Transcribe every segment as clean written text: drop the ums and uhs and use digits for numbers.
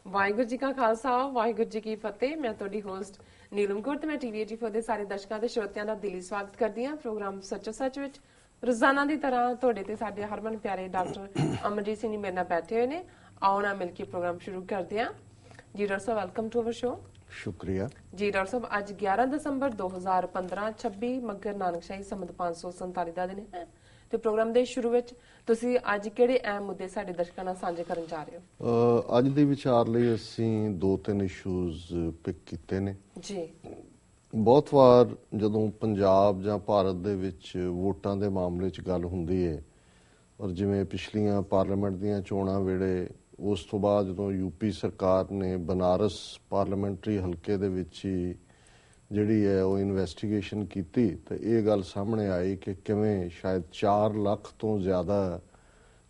ਵਾਹਿਗੁਰੂ ਜੀ ਕਾ ਖਾਲਸਾ ਵਾਹਿਗੁਰੂ ਜੀ ਕੀ ਫਤਿਹ। ਮੈਂ ਤੁਹਾਡੀ ਹੋਸਟ ਨੀਲਮ ਕੌਰ ਤੇ ਮੈਂ TV84 ਦੇ ਸਾਰੇ ਦਰਸ਼ਕਾਂ ਤੇ ਸਰੋਤਿਆਂ ਦਾ ਦਿਲੀ ਸਵਾਗਤ ਕਰਦੀ ਹਾਂ ਪ੍ਰੋਗਰਾਮ ਸੱਚੋ ਸੱਚ ਵਿੱਚ। ਰੋਜ਼ਾਨਾ ਦੀ ਤਰ੍ਹਾਂ ਤੁਹਾਡੇ ਤੇ ਸਾਡੇ ਹਰਮਨ ਪਿਆਰੇ ਡਾਕਟਰ ਅਮਰਜੀਤ ਸਿੰਘ ਜੀ ਮੇਰੇ ਨਾਲ ਬੈਠੇ ਹੋਏ ਨੇ। ਆਓ ਨਾ ਮਿਲ ਕੇ ਪ੍ਰੋਗਰਾਮ ਸ਼ੁਰੂ ਕਰਦੇ ਹਾਂ। ਜੀ doctor Sahib, welcome to our show. ਸ਼ੁਕਰੀਆ ਜੀ ਡਾਕਟਰ ਸਾਹਿਬ, ਅੱਜ 11 ਦਸੰਬਰ 2015 26 ਮੱਘਰ ਨਾਨਕਸ਼ਾਹੀ ਸੰਮਤ 547 ਦਾ ਦਿਨ ਹੈ ਤੇ ਪ੍ਰੋਗਰਾਮ ਦੇ ਸ਼ੁਰੂ ਵਿੱਚ ਤੁਸੀਂ ਅੱਜ ਕਿਹੜੇ ਅਹਿਮ ਮੁੱਦੇ ਸਾਡੇ ਦਰਸ਼ਕਾਂ ਨਾਲ ਸਾਂਝੇ ਕਰਨ ਜਾ ਰਹੇ ਹੋ? ਅੱਜ ਦੇ ਵਿਚਾਰ ਲਈ ਅਸੀਂ 2-3 ਇਸ਼ੂਜ਼ ਪਿਕ ਕੀਤੇ ਨੇ ਜੀ। ਬਹੁਤ ਵਾਰ ਜਦੋਂ ਪੰਜਾਬ ਜਾਂ ਭਾਰਤ ਦੇ ਵਿੱਚ ਵੋਟਾਂ ਦੇ ਮਾਮਲੇ 'ਚ ਗੱਲ ਹੁੰਦੀ ਹੈ, ਔਰ ਜਿਵੇਂ ਪਿਛਲੀਆਂ ਪਾਰਲੀਮੈਂਟ ਦੀਆਂ ਚੋਣਾਂ ਵੇਲੇ ਉਸ ਤੋਂ ਬਾਅਦ ਜਦੋਂ ਯੂਪੀ ਸਰਕਾਰ ਨੇ ਬਨਾਰਸ ਪਾਰਲੀਮੈਂਟਰੀ ਹਲਕੇ ਦੇ ਵਿੱਚ ਹੀ ਜਿਹੜੀ ਹੈ ਉਹ ਇਨਵੈਸਟੀਗੇਸ਼ਨ ਕੀਤੀ ਤਾਂ ਇਹ ਗੱਲ ਸਾਹਮਣੇ ਆਈ ਕਿ ਕਿਵੇਂ ਸ਼ਾਇਦ 4 ਲੱਖ ਤੋਂ ਜ਼ਿਆਦਾ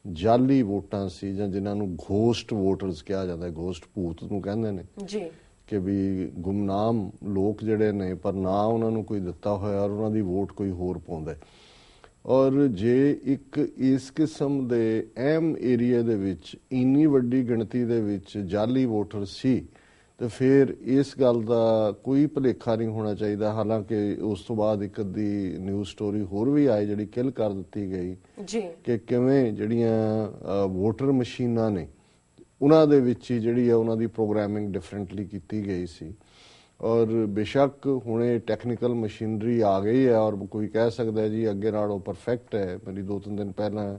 ਜਾਲੀ ਵੋਟਾਂ ਸੀ, ਜਾਂ ਜਿਨ੍ਹਾਂ ਨੂੰ ਘੋਸਟ ਵੋਟਰਸ ਕਿਹਾ ਜਾਂਦਾ, ਘੋਸਟ ਭੂਤ ਨੂੰ ਕਹਿੰਦੇ ਨੇ ਜੀ, ਕਿ ਵੀ ਗੁਮਨਾਮ ਲੋਕ ਜਿਹੜੇ ਨੇ ਪਰ ਨਾ ਉਹਨਾਂ ਨੂੰ ਕੋਈ ਦਿੱਤਾ ਹੋਇਆ ਔਰ ਉਹਨਾਂ ਦੀ ਵੋਟ ਕੋਈ ਹੋਰ ਪਾਉਂਦਾ। ਔਰ ਜੇ ਇੱਕ ਇਸ ਕਿਸਮ ਦੇ ਅਹਿਮ ਏਰੀਆ ਦੇ ਵਿੱਚ ਇੰਨੀ ਵੱਡੀ ਗਿਣਤੀ ਦੇ ਵਿੱਚ ਜਾਲੀ ਵੋਟਰ ਸੀ ਤੇ ਫਿਰ ਇਸ ਗੱਲ ਦਾ ਕੋਈ ਭੁਲੇਖਾ ਨਹੀਂ ਹੋਣਾ ਚਾਹੀਦਾ। ਹਾਲਾਂਕਿ ਉਸ ਤੋਂ ਬਾਅਦ ਇੱਕ ਅੱਧੀ ਨਿਊਜ਼ ਸਟੋਰੀ ਹੋਰ ਵੀ ਆਈ ਜਿਹੜੀ ਕਿਲ ਕਰ ਦਿੱਤੀ ਗਈ ਜੀ, ਕਿ ਕਿਵੇਂ ਜਿਹੜੀਆਂ ਵੋਟਰ ਮਸ਼ੀਨਾਂ ਨੇ ਉਹਨਾਂ ਦੇ ਵਿੱਚ ਹੀ ਜਿਹੜੀ ਹੈ ਉਹਨਾਂ ਦੀ ਪ੍ਰੋਗਰਾਮਿੰਗ ਡਿਫਰੈਂਟਲੀ ਕੀਤੀ ਗਈ ਸੀ। ਔਰ ਬੇਸ਼ੱਕ ਹੁਣੇ ਟੈਕਨੀਕਲ ਮਸ਼ੀਨਰੀ ਆ ਗਈ ਹੈ ਔਰ ਕੋਈ ਕਹਿ ਸਕਦਾ ਜੀ ਅੱਗੇ ਨਾਲੋਂ ਪਰਫੈਕਟ ਹੈ। ਮੇਰੀ 2-3 ਦਿਨ ਪਹਿਲਾਂ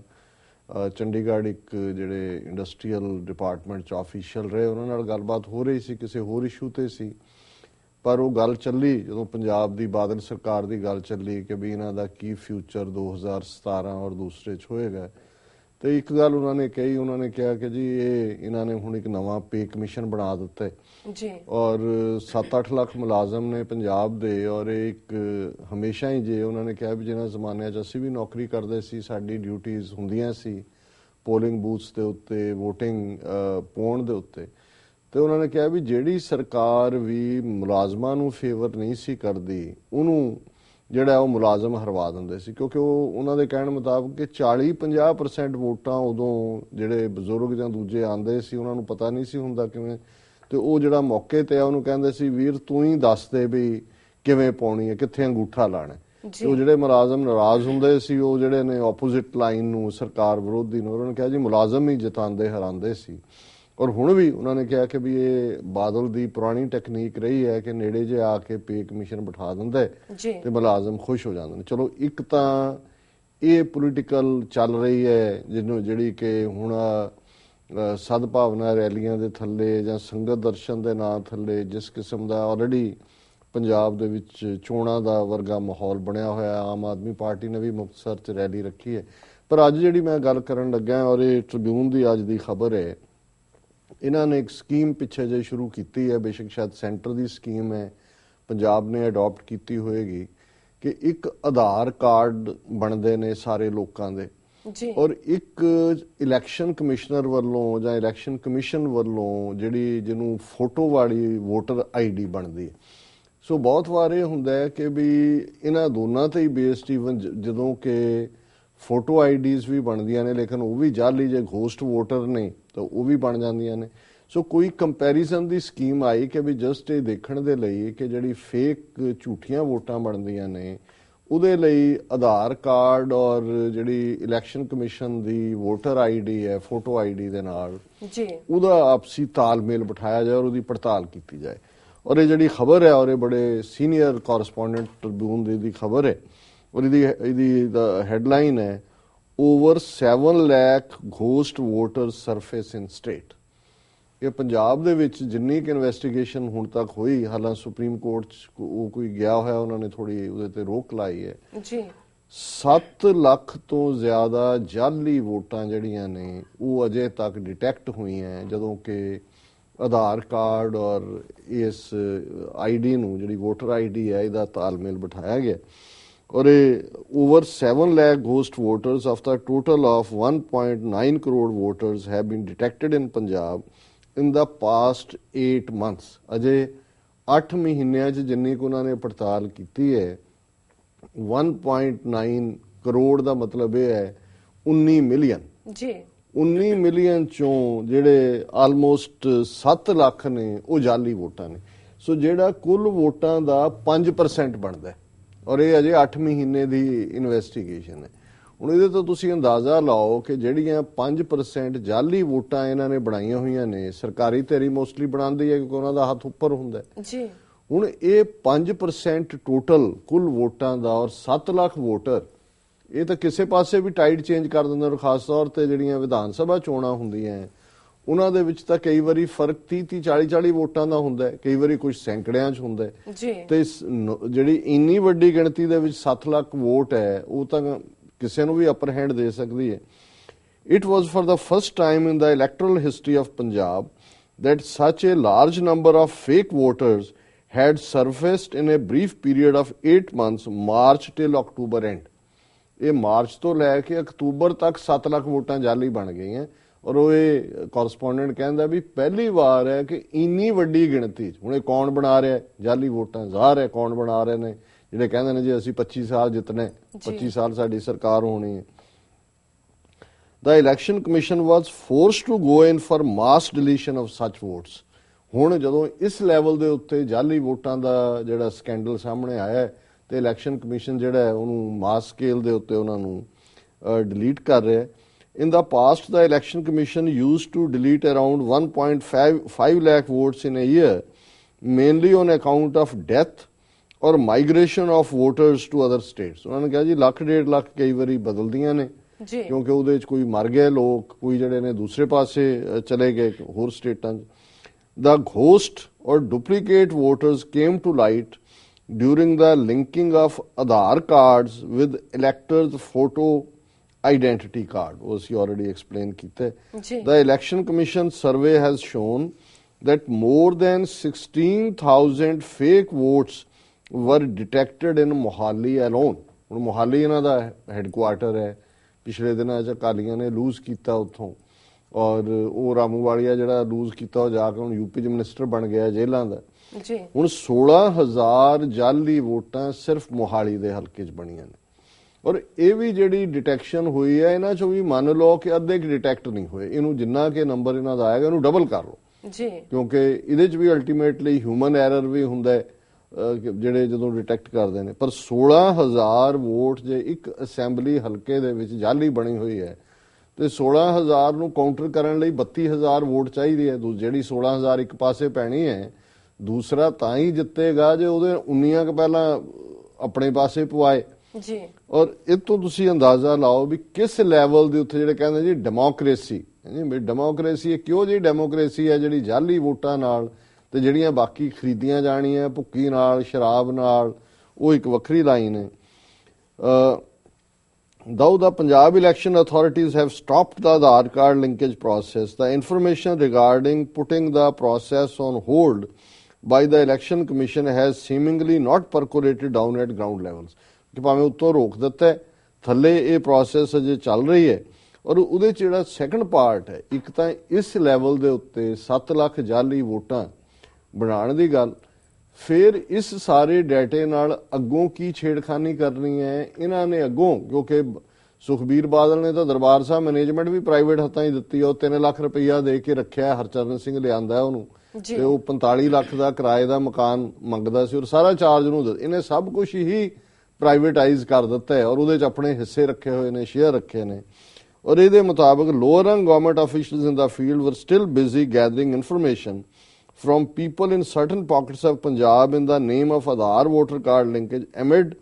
ਚੰਡੀਗੜ੍ਹ ਇੱਕ ਜਿਹੜੇ ਇੰਡਸਟਰੀਅਲ ਡਿਪਾਰਟਮੈਂਟ 'ਚ ਆਫੀਸ਼ੀਅਲ ਰਹੇ ਉਹਨਾਂ ਨਾਲ ਗੱਲਬਾਤ ਹੋ ਰਹੀ ਸੀ, ਕਿਸੇ ਹੋਰ ਇਸ਼ੂ ਤੇ ਸੀ, ਪਰ ਉਹ ਗੱਲ ਚੱਲੀ ਜਦੋਂ ਪੰਜਾਬ ਦੀ ਬਾਦਲ ਸਰਕਾਰ ਦੀ ਗੱਲ ਚੱਲੀ ਕਿ ਵੀ ਇਹਨਾਂ ਦਾ ਕੀ ਫਿਊਚਰ 2017 ਔਰ ਦੂਸਰੇ 'ਚ ਹੋਏਗਾ। ਤੇ ਇੱਕ ਗੱਲ ਉਹਨਾਂ ਨੇ ਕਹੀ, ਉਹਨਾਂ ਨੇ ਕਿਹਾ ਕਿ ਜੀ ਇਹਨਾਂ ਨੇ ਹੁਣ ਇੱਕ ਨਵਾਂ ਪੇ ਕਮਿਸ਼ਨ ਬਣਾ ਦਿੱਤਾ ਜੀ ਔਰ 7-8 ਲੱਖ ਮੁਲਾਜ਼ਮ ਨੇ ਪੰਜਾਬ ਦੇ, ਔਰ ਇੱਕ ਹਮੇਸ਼ਾ ਹੀ ਜੇ ਉਹਨਾਂ ਨੇ ਕਿਹਾ ਵੀ ਜਿਹਨਾਂ ਜ਼ਮਾਨਿਆਂ 'ਚ ਅਸੀਂ ਵੀ ਨੌਕਰੀ ਕਰਦੇ ਸੀ ਸਾਡੀ ਡਿਊਟੀਜ਼ ਹੁੰਦੀਆਂ ਸੀ ਪੋਲਿੰਗ ਬੂਥਸ ਦੇ ਉੱਤੇ, ਵੋਟਿੰਗ ਪਾਉਣ ਦੇ ਉੱਤੇ, ਤੇ ਉਹਨਾਂ ਨੇ ਕਿਹਾ ਵੀ ਜਿਹੜੀ ਸਰਕਾਰ ਵੀ ਮੁਲਾਜ਼ਮਾਂ ਨੂੰ ਫੇਵਰ ਨਹੀਂ ਸੀ ਕਰਦੀ ਉਹਨੂੰ ਜਿਹੜਾ ਉਹ ਮੁਲਾਜ਼ਮ ਹਰਵਾ ਦਿੰਦੇ ਸੀ, ਕਿਉਂਕਿ ਉਹ ਉਹਨਾਂ ਦੇ ਕਹਿਣ ਮੁਤਾਬਕ ਕਿ 40-50% ਵੋਟਾਂ ਉਦੋਂ ਜਿਹੜੇ ਬਜ਼ੁਰਗ ਜਾਂ ਦੂਜੇ ਆਉਂਦੇ ਸੀ ਉਹਨਾਂ ਨੂੰ ਪਤਾ ਨਹੀਂ ਸੀ ਹੁੰਦਾ ਕਿਵੇਂ, ਤੇ ਉਹ ਜਿਹੜਾ ਮੌਕੇ ਤੇ ਆ ਉਹਨੂੰ ਕਹਿੰਦੇ ਸੀ ਵੀਰ ਤੂੰ ਹੀ ਦੱਸ ਦੇ ਵੀ ਕਿਵੇਂ ਪਾਉਣੀ ਹੈ, ਕਿੱਥੇ ਅੰਗੂਠਾ ਲਾਣਾ। ਤੇ ਉਹ ਜਿਹੜੇ ਮੁਲਾਜ਼ਮ ਨਾਰਾਜ਼ ਹੁੰਦੇ ਸੀ ਉਹ ਜਿਹੜੇ ਨੇ ਆਪੋਜ਼ਿਟ ਲਾਈਨ ਨੂੰ, ਸਰਕਾਰ ਵਿਰੋਧੀ ਨੂੰ, ਉਹਨਾਂ ਨੇ ਕਿਹਾ ਜੀ ਮੁਲਾਜ਼ਮ ਹੀ ਜਿਤਾਉਂਦੇ ਹਰਾਉਂਦੇ ਸੀ। ਔਰ ਹੁਣ ਵੀ ਉਹਨਾਂ ਨੇ ਕਿਹਾ ਕਿ ਵੀ ਇਹ ਬਾਦਲ ਦੀ ਪੁਰਾਣੀ ਟੈਕਨੀਕ ਰਹੀ ਹੈ ਕਿ ਨੇੜੇ ਜੇ ਆ ਕੇ ਪੇ ਕਮਿਸ਼ਨ ਬਿਠਾ ਦਿੰਦਾ ਤੇ ਮੁਲਾਜ਼ਮ ਖੁਸ਼ ਹੋ ਜਾਂਦੇ ਨੇ। ਚਲੋ ਇੱਕ ਤਾਂ ਇਹ ਪੋਲੀਟੀਕਲ ਚੱਲ ਰਹੀ ਹੈ ਜਿਹਨੂੰ ਜਿਹੜੀ ਕਿ ਹੁਣ ਸਦਭਾਵਨਾ ਰੈਲੀਆਂ ਦੇ ਥੱਲੇ ਜਾਂ ਸੰਗਤ ਦਰਸ਼ਨ ਦੇ ਨਾਂ ਥੱਲੇ ਜਿਸ ਕਿਸਮ ਦਾ ਆਲਰੇਡੀ ਪੰਜਾਬ ਦੇ ਵਿੱਚ ਚੋਣਾਂ ਦਾ ਵਰਗਾ ਮਾਹੌਲ ਬਣਿਆ ਹੋਇਆ। ਆਮ ਆਦਮੀ ਪਾਰਟੀ ਨੇ ਵੀ ਮੁਕਤਸਰ 'ਚ ਰੈਲੀ ਰੱਖੀ ਹੈ, ਪਰ ਅੱਜ ਜਿਹੜੀ ਮੈਂ ਗੱਲ ਕਰਨ ਲੱਗਾ ਔਰ ਇਹ ਟ੍ਰਿਬਿਊਨ ਦੀ ਅੱਜ ਦੀ ਖਬਰ ਹੈ, ਇਹਨਾਂ ਨੇ ਇੱਕ ਸਕੀਮ ਪਿੱਛੇ ਜੇ ਸ਼ੁਰੂ ਕੀਤੀ ਹੈ, ਬੇਸ਼ੱਕ ਸ਼ਾਇਦ ਸੈਂਟਰ ਦੀ ਸਕੀਮ ਹੈ, ਪੰਜਾਬ ਨੇ ਅਡਾਪਟ ਕੀਤੀ ਹੋਏਗੀ ਕਿ ਇੱਕ ਆਧਾਰ ਕਾਰਡ ਬਣਦੇ ਨੇ ਸਾਰੇ ਲੋਕਾਂ ਦੇ ਔਰ ਇੱਕ ਇਲੈਕਸ਼ਨ ਕਮਿਸ਼ਨਰ ਵੱਲੋਂ ਜਾਂ ਇਲੈਕਸ਼ਨ ਕਮਿਸ਼ਨ ਵੱਲੋਂ ਜਿਹੜੀ ਜਿਹਨੂੰ ਫੋਟੋ ਵਾਲੀ ਵੋਟਰ ID ਬਣਦੀ ਹੈ। ਸੋ ਬਹੁਤ ਵਾਰ ਇਹ ਹੁੰਦਾ ਹੈ ਕਿ ਵੀ ਇਹਨਾਂ ਦੋਨਾਂ ਤੇ ਹੀ ਬੇਸਡ ਈਵਨ ਜਦੋਂ ਕਿ ਫੋਟੋ IDs ਵੀ ਬਣਦੀਆਂ ਨੇ ਲੇਕਿਨ ਉਹ ਵੀ ਜਾਲੀ ਜੇ ਘੋਸਟ ਵੋਟਰ ਨੇ ਤਾਂ ਉਹ ਵੀ ਬਣ ਜਾਂਦੀਆਂ ਨੇ। ਸੋ ਕੋਈ ਕੰਪੈਰੀਜ਼ਨ ਦੀ ਸਕੀਮ ਆਈ ਕਿ ਵੀ ਜਸਟ ਇਹ ਦੇਖਣ ਦੇ ਲਈ ਕਿ ਜਿਹੜੀ ਫੇਕ ਝੂਠੀਆਂ ਵੋਟਾਂ ਬਣਦੀਆਂ ਨੇ ਉਹਦੇ ਲਈ ਆਧਾਰ ਕਾਰਡ ਔਰ ਜਿਹੜੀ ਇਲੈਕਸ਼ਨ ਕਮਿਸ਼ਨ ਦੀ ਵੋਟਰ ID ਹੈ ਫੋਟੋ ID ਦੇ ਨਾਲ ਉਹਦਾ ਆਪਸੀ ਤਾਲਮੇਲ ਬਿਠਾਇਆ ਜਾਏ ਔਰ ਉਹਦੀ ਪੜਤਾਲ ਕੀਤੀ ਜਾਏ। ਔਰ ਇਹ ਜਿਹੜੀ ਖਬਰ ਹੈ ਔਰ ਇਹ ਬੜੇ ਸੀਨੀਅਰ ਕੋਰਸਪੋਂਡੈਂਟ ਟ੍ਰਿਬਿਊਨ ਦੀ ਖਬਰ ਹੈ ਔਰ ਇਹਦੀ ਹੈਡਲਾਈਨ ਹੈ ਓਵਰ 7 ਲੱਖ ਘੋਸਟ ਵੋਟਰ ਸਰਫੇਸ ਇਨ ਸਟੇਟ। ਇਹ ਪੰਜਾਬ ਦੇ ਵਿੱਚ ਜਿੰਨੀ ਕਿ ਇਨਵੈਸਟੀਗੇਸ਼ਨ ਹੁਣ ਤੱਕ ਹੋਈ, ਹਾਲਾਂਕਿ ਸੁਪਰੀਮ ਕੋਰਟ 'ਚ ਉਹ ਕੋਈ ਗਿਆ ਹੋਇਆ, ਉਹਨਾਂ ਨੇ ਥੋੜੀ ਉਹਦੇ ਤੇ ਰੋਕ ਲਾਈ ਹੈ ਜੀ। 7 ਲੱਖ ਤੋਂ ਜ਼ਿਆਦਾ ਜਾਲੀ ਵੋਟਾਂ ਜਿਹੜੀਆਂ ਨੇ ਉਹ ਅਜੇ ਤੱਕ ਡਿਟੈਕਟ ਹੋਈਆਂ, ਜਦੋਂ ਕਿ ਆਧਾਰ ਕਾਰਡ ਔਰ ਇਸ ID ਨੂੰ ਜਿਹੜੀ ਵੋਟਰ ID ਹੈ ਇਹਦਾ ਤਾਲਮੇਲ ਬਿਠਾਇਆ ਗਿਆ। ਔਰ over 7 lakh ghost voters of the total of 1.9 crore voters have been detected in Punjab in the past 8 months. ਅਜੇ 8 ਮਹੀਨਿਆਂ 'ਚ ਜਿੰਨੀ ਕੁ ਉਹਨਾਂ ਨੇ ਪੜਤਾਲ ਕੀਤੀ ਹੈ 1.9 ਕਰੋੜ ਦਾ ਮਤਲਬ ਇਹ ਹੈ 19 ਮਿਲੀਅਨ ਜੀ। 19 ਮਿਲੀਅਨ ਚੋਂ ਜਿਹੜੇ ਆਲਮੋਸਟ 7 ਲੱਖ ਨੇ ਉਹ ਜਾਲੀ ਵੋਟਾਂ ਨੇ। ਸੋ ਜਿਹੜਾ ਕੁੱਲ ਵੋਟਾਂ ਦਾ 5% ਬਣਦਾ ਔਰ ਇਹ ਅਜੇ 8 ਮਹੀਨੇ ਦੀ ਇਨਵੈਸਟੀਗੇਸ਼ਨ ਹੈ। ਹੁਣ ਇਹਦੇ ਤੋਂ ਤੁਸੀਂ ਅੰਦਾਜ਼ਾ ਲਾਓ ਕਿ ਜਿਹੜੀਆਂ 5% ਜਾਲੀ ਵੋਟਾਂ ਇਹਨਾਂ ਨੇ ਬਣਾਈਆਂ ਹੋਈਆਂ ਨੇ, ਸਰਕਾਰੀ ਧਿਰੀ ਮੋਸਟਲੀ ਬਣਾਉਂਦੀ ਹੈ ਕਿਉਂਕਿ ਉਹਨਾਂ ਦਾ ਹੱਥ ਉੱਪਰ ਹੁੰਦਾ ਜੀ। ਹੁਣ ਇਹ 5% ਟੋਟਲ ਕੁੱਲ ਵੋਟਾਂ ਦਾ ਔਰ 7 ਲੱਖ ਵੋਟਰ, ਇਹ ਤਾਂ ਕਿਸੇ ਪਾਸੇ ਵੀ ਟਾਈਡ ਚੇਂਜ ਕਰ ਦਿੰਦੇ। ਔਰ ਖਾਸ ਤੌਰ ਤੇ ਜਿਹੜੀਆਂ ਵਿਧਾਨ ਸਭਾ ਚੋਣਾਂ ਹੁੰਦੀਆਂ ਉਹਨਾਂ ਦੇ ਵਿੱਚ ਤਾਂ ਕਈ ਵਾਰੀ ਫਰਕ 30 40 ਵੋਟਾਂ ਦਾ ਹੁੰਦਾ, ਕਈ ਵਾਰੀ ਕੁਝ ਸੈਂਕੜਿਆਂ 'ਚ ਹੁੰਦਾ ਜੀ। ਤੇ ਜਿਹੜੀ ਇੰਨੀ ਵੱਡੀ ਗਿਣਤੀ ਦੇ ਵਿੱਚ 7 ਲੱਖ ਵੋਟ ਹੈ ਉਹ ਤਾਂ ਕਿਸੇ ਨੂੰ ਵੀ ਅਪਰ ਹੈਂਡ ਦੇ ਸਕਦੀ ਹੈ। It was for the first time in the electoral history of Punjab that such a large number of fake voters had surfaced in a brief period of 8 months, March till October end. ਇਹ March ਤੋਂ ਲੈ ਕੇ October ਤੱਕ 7 ਲੱਖ ਵੋਟਾਂ ਜਾਲੀ ਬਣ ਗਈਆਂ ਔਰ ਉਹ ਇਹ ਕੋਰਸਪੋਂਡੈਂਟ ਕਹਿੰਦਾ ਵੀ ਪਹਿਲੀ ਵਾਰ ਹੈ ਕਿ ਇੰਨੀ ਵੱਡੀ ਗਿਣਤੀ 'ਚ। ਹੁਣ ਇਹ ਕੌਣ ਬਣਾ ਰਿਹਾ ਜਾਲੀ ਵੋਟਾਂ? ਜ਼ਾਹਰ ਹੈ ਕੌਣ ਬਣਾ ਰਹੇ ਨੇ, ਜਿਹੜੇ ਕਹਿੰਦੇ ਨੇ ਜੀ ਅਸੀਂ 25 ਸਾਲ ਜਿੱਤਣੇ, 25 ਸਾਲ ਸਾਡੀ ਸਰਕਾਰ ਹੋਣੀ ਹੈ। The election commission was forced to go in for mass deletion of such votes. ਹੁਣ ਜਦੋਂ ਇਸ ਲੈਵਲ ਦੇ ਉੱਤੇ ਜਾਲੀ ਵੋਟਾਂ ਦਾ ਜਿਹੜਾ ਸਕੈਂਡਲ ਸਾਹਮਣੇ ਆਇਆ ਤੇ ਇਲੈਕਸ਼ਨ ਕਮਿਸ਼ਨ ਜਿਹੜਾ ਹੈ ਉਹਨੂੰ ਮਾਸ ਸਕੇਲ ਦੇ ਉੱਤੇ ਉਹਨਾਂ ਨੂੰ ਡਿਲੀਟ ਕਰ ਰਿਹਾ ਹੈ। In the past, the election commission used to delete around 1.5 lakh votes in a year, mainly on account of death or migration of voters to other states. ਉਹਨਾਂ ਨੇ ਕਿਹਾ ਜੀ ਲੱਖ 1.5 ਲੱਖ ਕਈ ਵਾਰੀ ਬਦਲਦੀਆਂ ਨੇ ਕਿਉਂਕਿ ਉਹਦੇ 'ਚ ਕੋਈ ਮਰ ਗਏ ਲੋਕ, ਕੋਈ ਜਿਹੜੇ ਨੇ ਦੂਸਰੇ ਪਾਸੇ ਚਲੇ ਗਏ ਹੋਰ ਸਟੇਟਾਂ 'ਚ। The ghost or duplicate voters came to light during the linking of Aadhaar cards with electors' photo identity card. Was already explained ਕੀਤਾ। The election commission survey has shown that more than 16,000 fake votes were detected in Mohali alone. ਹੁਣ ਮੋਹਾਲੀ ਇਹਨਾਂ ਦਾ headquarter ਹੈ। ਪਿਛਲੇ ਦਿਨਾਂ 'ਚ ਅਕਾਲੀਆਂ ਨੇ loose ਕੀਤਾ ਉੱਥੋਂ ਔਰ ਉਹ ਰਾਮੂਵਾਲੀਆ ਜਿਹੜਾ ਲੂਜ਼ ਕੀਤਾ ਉਹ ਜਾ ਕੇ ਹੁਣ ਯੂਪੀ 'ਚ ਮਿਨਿਸਟਰ ਬਣ ਗਿਆ ਜੇਲ੍ਹਾਂ ਦਾ। ਹੁਣ 16,000 ਜਾਲੀ ਵੋਟਾਂ ਸਿਰਫ ਮੋਹਾਲੀ ਦੇ ਹਲਕੇ 'ਚ ਬਣੀਆਂ ਨੇ ਔਰ ਇਹ ਵੀ ਜਿਹੜੀ ਡਿਟੈਕਸ਼ਨ ਹੋਈ ਹੈ ਇਹਨਾਂ 'ਚੋਂ ਵੀ ਮੰਨ ਲਓ ਕਿ ਅੱਧੇ ਕਿ ਡਿਟੈਕਟ ਨਹੀਂ ਹੋਏ। ਇਹਨੂੰ ਜਿੰਨਾ ਕਿ ਨੰਬਰ ਇਹਨਾਂ ਦਾ ਆਏਗਾ ਇਹਨੂੰ ਡਬਲ ਕਰ ਲਓ ਜੀ ਕਿਉਂਕਿ ਇਹਦੇ 'ਚ ਵੀ ਅਲਟੀਮੇਟਲੀ ਹਿਊਮਨ ਐਰਰ ਵੀ ਹੁੰਦਾ ਹੈ ਜਿਹੜੇ ਜਦੋਂ ਡਿਟੈਕਟ ਕਰਦੇ ਨੇ। ਪਰ 16,000 ਵੋਟ ਜੇ ਇੱਕ ਅਸੈਂਬਲੀ ਹਲਕੇ ਦੇ ਵਿੱਚ ਜਾਲੀ ਬਣੀ ਹੋਈ ਹੈ ਤੇ 16,000 ਨੂੰ ਕਾਊਂਟਰ ਕਰਨ ਲਈ 32,000 ਵੋਟ ਚਾਹੀਦੀ ਹੈ। ਜਿਹੜੀ 16,000 ਇੱਕ ਪਾਸੇ ਪੈਣੀ ਹੈ, ਦੂਸਰਾ ਤਾਂ ਹੀ ਜਿੱਤੇਗਾ ਜੇ ਉਹਦੇ 19 ਕੁ ਪਹਿਲਾਂ ਆਪਣੇ ਪਾਸੇ ਪਵਾਏ ਜੀ। ਔਰ ਇਹ ਤੋਂ ਤੁਸੀਂ ਅੰਦਾਜ਼ਾ ਲਾਓ ਵੀ ਕਿਸ ਲੈਵਲ ਦੇ ਉੱਤੇ ਜਿਹੜੇ ਕਹਿੰਦੇ ਜੀ ਡੈਮੋਕ੍ਰੇਸੀ, ਡੈਮੋਕ੍ਰੇਸੀ ਇਹ ਕਿਉਂ ਜਿਹੀ ਡੈਮੋਕ੍ਰੇਸੀ ਹੈ ਜਿਹੜੀ ਜਾਲੀ ਵੋਟਾਂ ਨਾਲ ਤੇ ਜਿਹੜੀਆਂ ਬਾਕੀ ਖਰੀਦੀਆਂ ਜਾਣੀਆਂ ਭੁੱਕੀ ਨਾਲ ਸ਼ਰਾਬ ਨਾਲ ਉਹ ਇੱਕ ਵੱਖਰੀ ਲਾਈਨ ਹੈ। Though the Punjab election authorities have stopped the Aadhaar card linkage process, the information regarding putting the process on hold by the election commission has seemingly not percolated down at ground levels. ਕਿ ਭਾਵੇਂ ਉੱਤੋਂ ਰੋਕ ਦਿੱਤਾ ਥੱਲੇ ਇਹ process ਅਜੇ ਚੱਲ ਰਹੀ ਹੈ ਔਰ ਉਹਦੇ 'ਚ ਜਿਹੜਾ ਸੈਕੰਡ ਪਾਰਟ ਹੈ, ਇੱਕ ਤਾਂ ਇਸ ਲੈਵਲ ਦੇ ਉੱਤੇ 7 ਲੱਖ ਜਾਲੀ ਵੋਟਾਂ ਬਣਾਉਣ ਦੀ ਗੱਲ, ਫਿਰ ਇਸ ਸਾਰੇ ਡਾਟੇ ਨਾਲ ਅੱਗੋਂ ਕੀ ਛੇੜਖਾਨੀ ਕਰਨੀ ਹੈ ਇਹਨਾਂ ਨੇ ਅੱਗੋਂ। ਕਿਉਂਕਿ ਸੁਖਬੀਰ ਬਾਦਲ ਨੇ ਤਾਂ ਦਰਬਾਰ ਸਾਹਿਬ ਮੈਨੇਜਮੈਂਟ ਵੀ ਪ੍ਰਾਈਵੇਟ ਹੱਥਾਂ ਹੀ ਦਿੱਤੀ, ਉਹ 3 ਲੱਖ ਰੁਪਈਆ ਦੇ ਕੇ ਰੱਖਿਆ, ਹਰਚਰਨ ਸਿੰਘ ਲਿਆਂਦਾ ਉਹਨੂੰ ਤੇ ਉਹ 45 ਲੱਖ ਦਾ ਕਿਰਾਏ ਦਾ ਮਕਾਨ ਮੰਗਦਾ ਸੀ ਔਰ ਸਾਰਾ ਚਾਰਜ ਉਹਨੂੰ ਇਹਨੇ ਸਭ ਕੁਝ ਹੀ ਪ੍ਰਾਈਵੇਟਾਈਜ਼ ਕਰ ਦਿੱਤਾ ਹੈ ਔਰ ਉਹਦੇ 'ਚ ਆਪਣੇ ਹਿੱਸੇ ਰੱਖੇ ਹੋਏ ਨੇ, ਸ਼ੇਅਰ ਰੱਖੇ ਨੇ। ਔਰ ਇਹਦੇ ਮੁਤਾਬਕ ਲੋਅਰ ਰੰਗ ਗਵਰਨਮੈਂਟ ਆਫੀਸ਼ੀਅਲਸ ਇਨ ਦਾ ਫੀਲਡ ਵਰ still busy gathering information from people in certain pockets of Punjab in the name of Aadhaar voter card linkage amid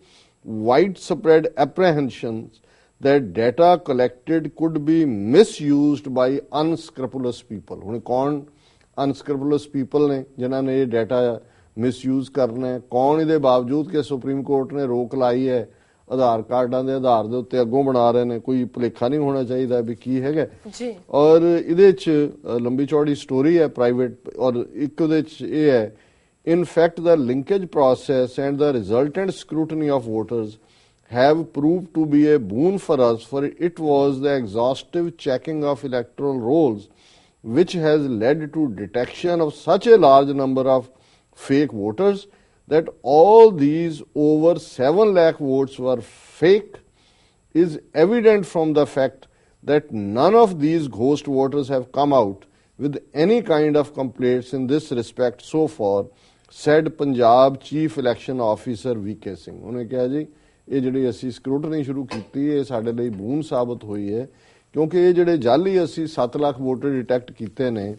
widespread apprehensions that data collected could be misused by unscrupulous people. ਹੁਣ ਕੌਣ unscrupulous people ਨੇ ਜਿਨ੍ਹਾਂ ਨੇ ਇਹ data misuse ਕਰਨਾ ਹੈ? ਕੌਣ ਇਹਦੇ ਬਾਵਜੂਦ ਕਿ ਸੁਪਰੀਮ ਕੋਰਟ ਨੇ ਰੋਕ ਲਾਈ ਹੈ ਆਧਾਰ ਕਾਰਡਾਂ ਦੇ ਆਧਾਰ ਦੇ ਉੱਤੇ ਅੱਗੋਂ ਬਣਾ ਰਹੇ ਨੇ? ਕੋਈ ਭੁਲੇਖਾ ਨਹੀਂ ਹੋਣਾ ਚਾਹੀਦਾ ਵੀ ਕੀ ਹੈਗਾ ਜੀ। ਔਰ ਇਹਦੇ 'ਚ ਲੰਬੀ ਚੌੜੀ ਸਟੋਰੀ ਹੈ ਪ੍ਰਾਈਵੇਟ ਔਰ ਇੱਕ ਉਹਦੇ 'ਚ ਇਹ ਹੈ in fact the linkage process and the resultant scrutiny of voters have proved to be a boon for us, for it was the exhaustive checking of electoral rolls which has led to detection of such a large number of fake voters that all these over 7 lakh votes were fake is evident from the fact that none of these ghost voters have come out with any kind of complaints in this respect so far, said Punjab Chief Election Officer VK Singh। ਉਹਨੇ ਕਿਹਾ ਜੀ ਇਹ ਜਿਹੜੀ ਅਸੀਂ scrutiny ਸ਼ੁਰੂ ਕੀਤੀ ਇਹ ਸਾਡੇ ਲਈ ਬੂਨ ਸਾਬਤ ਹੋਈ ਹੈ, ਕਿਉਂਕਿ ਇਹ ਜਿਹੜੇ ਜਾਲੀ ਅਸੀਂ 7 ਲੱਖ ਵੋਟਰ ਡਿਟੈਕਟ ਕੀਤੇ ਨੇ